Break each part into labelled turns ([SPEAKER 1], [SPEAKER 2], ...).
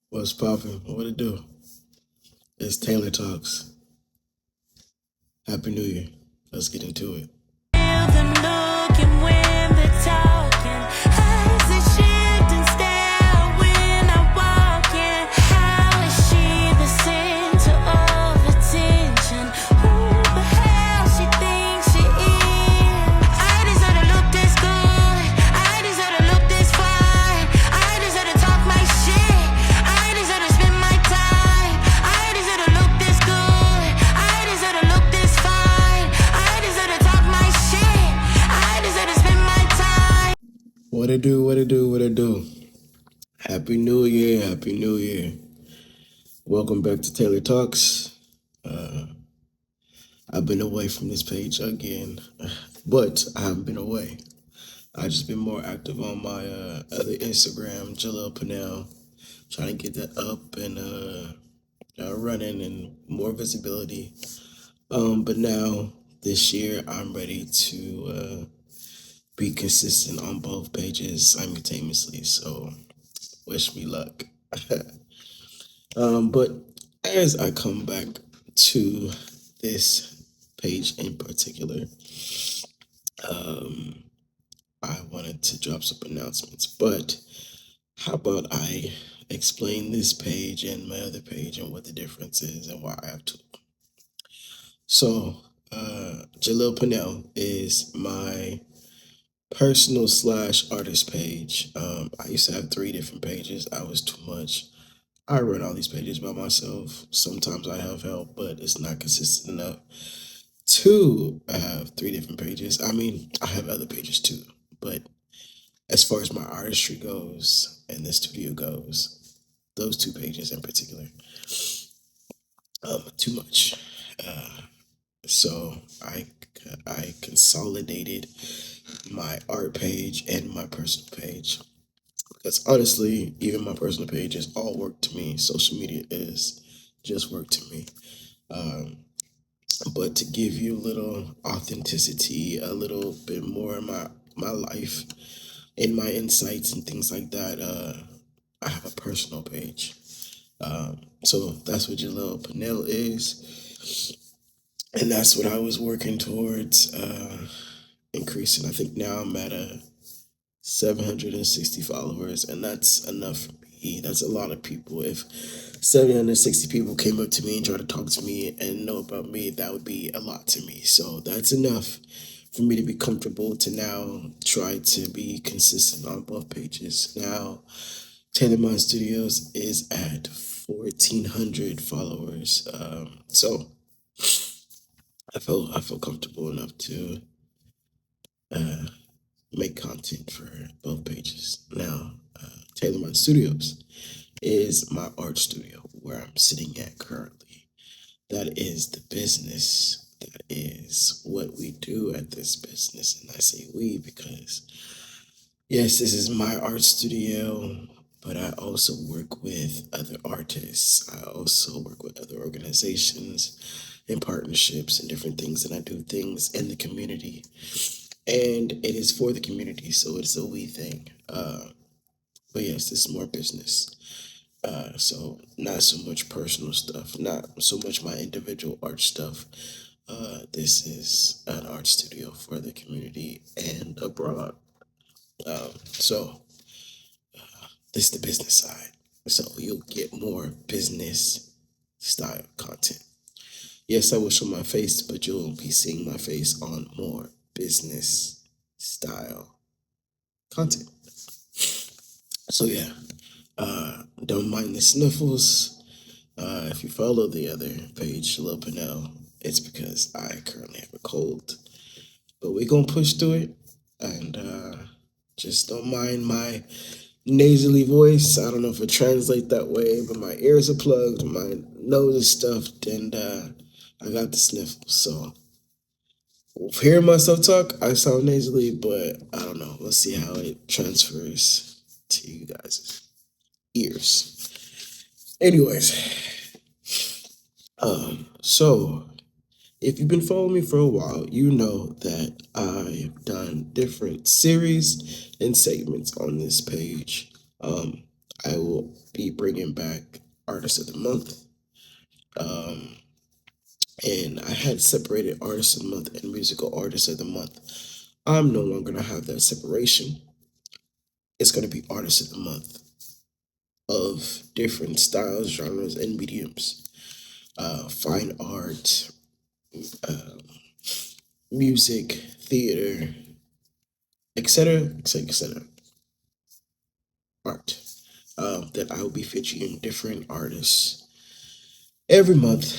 [SPEAKER 1] What's poppin'? What it do? It's Taylor Talks. Happy New Year. Let's get into it. What it do? What it do? What it do? Happy New Year. Happy New Year. Welcome back to Taylor Talks. I've been away from this page again, but I haven't been away. I've just been more active on my other Instagram, Jahlil Pannell, trying to get that up and running and more visibility. But now this year, I'm ready to be consistent on both pages simultaneously. So wish me luck. But as I come back to this page in particular, I wanted to drop some announcements. But how about I explain this page and my other page and what the difference is and why I have two? So, Jahlil Pannell is my personal / artist page. I used to have three different pages. I was too much. I run all these pages by myself. Sometimes I have help, but it's not consistent enough to have three different pages. I mean, I have other pages too, but as far as my artistry goes and the studio goes, those two pages in particular, too much. Uh, so I consolidated my art page and my personal page because honestly, even my personal page is all work to me. Social media is just work to me. Um, but to give you a little authenticity, a little bit more of my life and my insights and things like that, I have a personal page. So that's what Jahlil Pannell is, and that's what I was working towards increasing. I think now I'm at a 760 followers, and that's enough for me. That's a lot of people. If 760 people came up to me and tried to talk to me and know about me, that would be a lot to me. So that's enough for me to be comfortable to now try to be consistent on both pages. Now, Taylor Mind Studios is at 1,400 followers. So I feel comfortable enough to uh, make content for both pages. Now, Taylor Mind Studios is my art studio where I'm sitting at currently. That is the business. That is what we do at this business. And I say we because, yes, this is my art studio, but I also work with other artists. I also work with other organizations and partnerships and different things. And I do things in the community. And it is for the community, so it's a we thing. But yes, this is more business. So not so much personal stuff, not so much my individual art stuff. This is an art studio for the community and abroad. So this is the business side. So you'll get more business style content. Yes, I will show my face, but you'll be seeing my face on more business style content. So yeah, don't mind the sniffles. If you follow the other page, Lil Pannell, it's because I currently have a cold. But we're gonna push through it, and just don't mind my nasally voice. I don't know if it translates that way, but my ears are plugged, my nose is stuffed, and I got the sniffles. So hearing myself talk, I sound nasally, but I don't know. Let's see how it transfers to you guys' ears. Anyways, so if you've been following me for a while, you know that I've done different series and segments on this page. I will be bringing back Artist of the Month. Um, and I had separated Artist of the Month and Musical Artist of the Month. I'm no longer going to have that separation. It's going to be Artist of the Month of different styles, genres, and mediums. Fine art, uh, music, theater, etc., etc., etc. Art. That I will be featuring different artists every month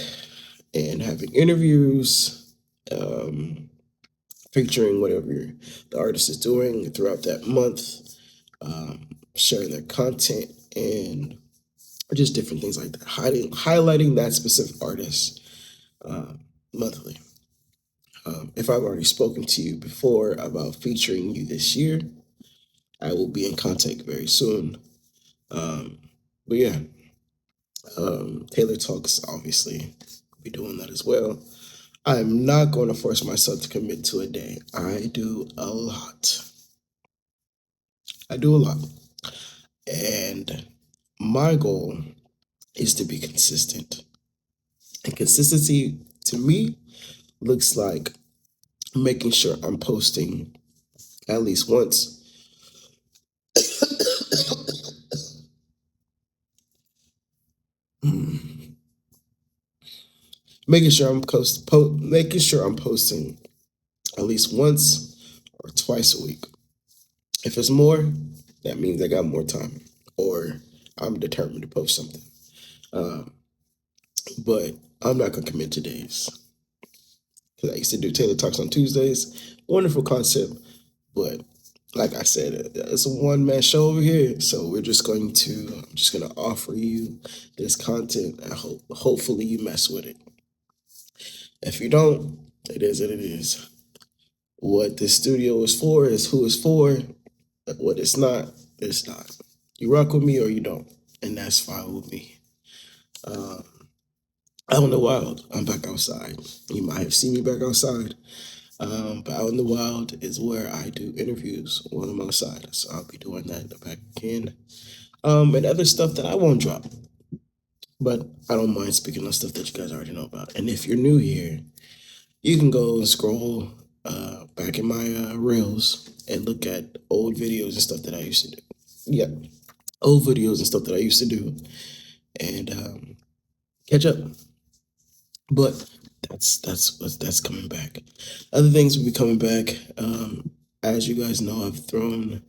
[SPEAKER 1] and having interviews, um, featuring whatever the artist is doing throughout that month, sharing their content and just different things like that, highlighting that specific artist uh, monthly. If I've already spoken to you before about featuring you this year, I will be in contact very soon. Um, but yeah, Taylor Talks obviously be doing that as well. I'm not going to force myself to commit to a day. I do a lot. I do a lot. And my goal is to be consistent. And consistency to me looks like making sure I'm posting at least once. Making sure I'm posting at least once or twice a week. If it's more, that means I got more time, or I'm determined to post something. Um, but I'm not gonna commit to days because I used to do Taylor Talks on Tuesdays. Wonderful concept, but like I said, it's a one man show over here. So I'm just gonna offer you this content and hopefully you mess with it. If you don't, it is what it is. What this studio is for is who it's for. What it's not. You rock with me or you don't, and that's fine with me. Um, out in the wild, I'm back outside. You might have seen me back outside. But out in the wild is where I do interviews when I'm outside. So I'll be doing that in the back again. And other stuff that I won't drop. But I don't mind speaking on stuff that you guys already know about. And if you're new here, you can go and scroll back in my reels and look at old videos and stuff that I used to do. Yeah, old videos and stuff that I used to do and catch up. But that's coming back. Other things will be coming back. As you guys know, I've thrown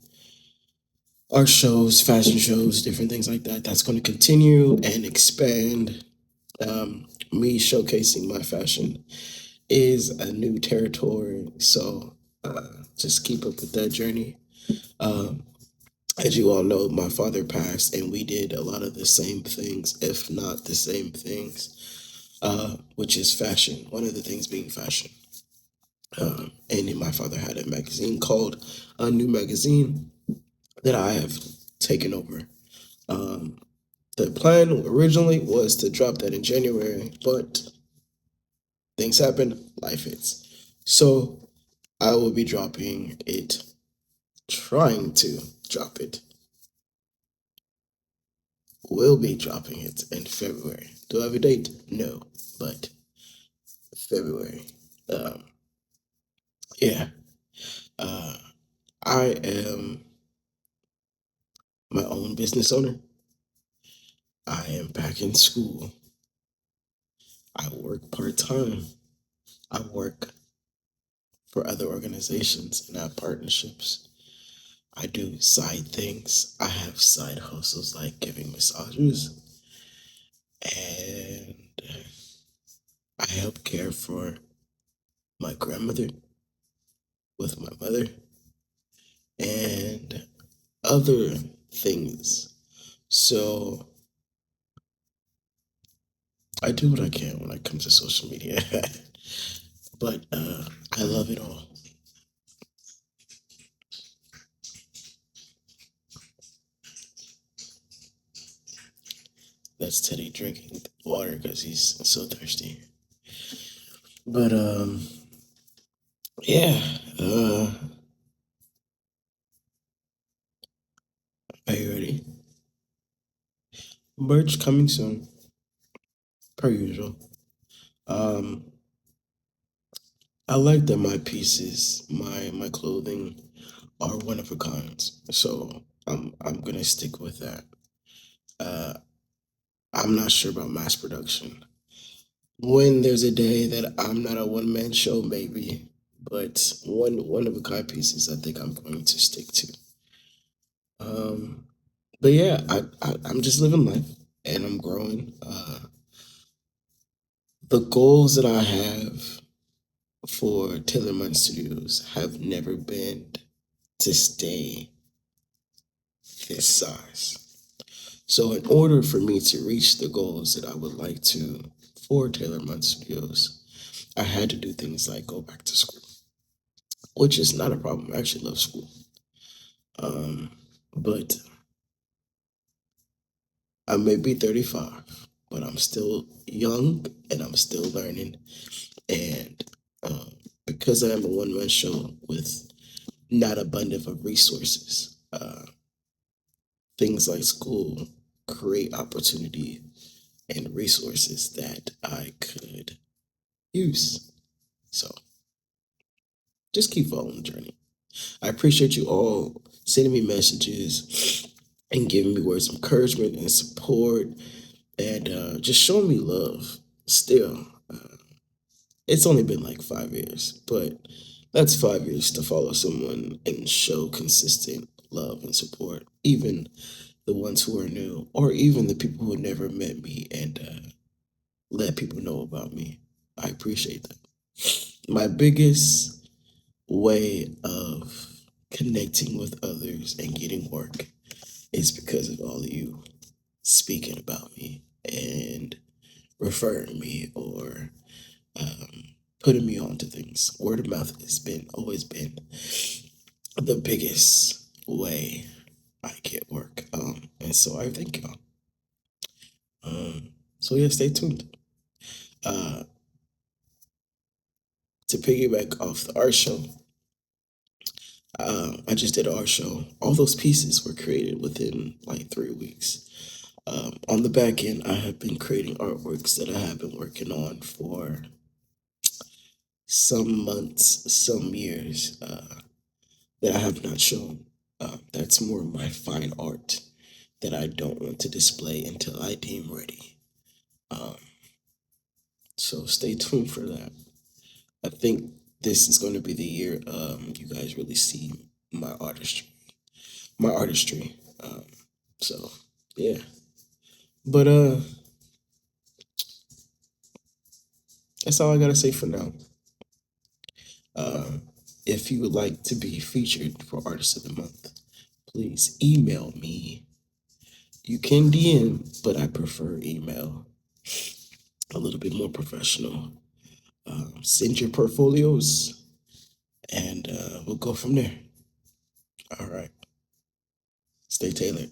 [SPEAKER 1] art shows, fashion shows, different things like that. That's going to continue and expand. Me showcasing my fashion is a new territory. So just keep up with that journey. Um, as you all know, my father passed, and we did a lot of the same things, if not the same things, which is fashion. One of the things being fashion. And then my father had a magazine called A New Magazine that I have taken over. Um, the plan originally was to drop that in January, but things happen, life hits. So I will be dropping it, trying to drop it. Will be dropping it in February. Do I have a date? No, but February. Um, yeah. Uh, I am my own business owner. I am back in school. I work part time. I work for other organizations and have partnerships. I do side things. I have side hustles like giving massages, and I help care for my grandmother with my mother and other things. So I do what I can when it comes to social media, but I love it all. That's Teddy drinking water because he's so thirsty. But yeah. Are you ready? Merch coming soon, per usual. Um, I like that my pieces, my clothing, are one of a kind. So I'm gonna stick with that. Uh, I'm not sure about mass production. When there's a day that I'm not a one man show, maybe, but one of a kind pieces, I think I'm going to stick to. Um, but yeah, I'm just living life and I'm growing. The goals that I have for Taylor Munn Studios have never been to stay this size. So, in order for me to reach the goals that I would like to for Taylor Munn Studios, I had to do things like go back to school, which is not a problem. I actually love school. Um, but I may be 35, but I'm still young and I'm still learning. And because I am a one man show with not abundant of resources, things like school create opportunity and resources that I could use. So just keep following the journey. I appreciate you all sending me messages and giving me words of encouragement and support and just showing me love. Still, it's only been like 5 years, but that's 5 years to follow someone and show consistent love and support, even the ones who are new, or even the people who never met me and let people know about me. I appreciate that. My biggest way of connecting with others and getting work is because of all of you speaking about me and referring me or putting me onto things. Word of mouth has been always been the biggest way I get work. And so I thank y'all. So yeah, stay tuned. Uh, to piggyback off the art show, I just did an art show. All those pieces were created within like 3 weeks. On the back end, I have been creating artworks that I have been working on for some months, some years that I have not shown. That's more of my fine art that I don't want to display until I deem ready. Um, so stay tuned for that. I think this is going to be the year you guys really see my artistry. My artistry. So yeah, but that's all I gotta say for now. Uh, if you would like to be featured for Artist of the Month, please email me. You can DM, but I prefer email. A little bit more professional. Send your portfolios, and we'll go from there. All right. Stay tailored.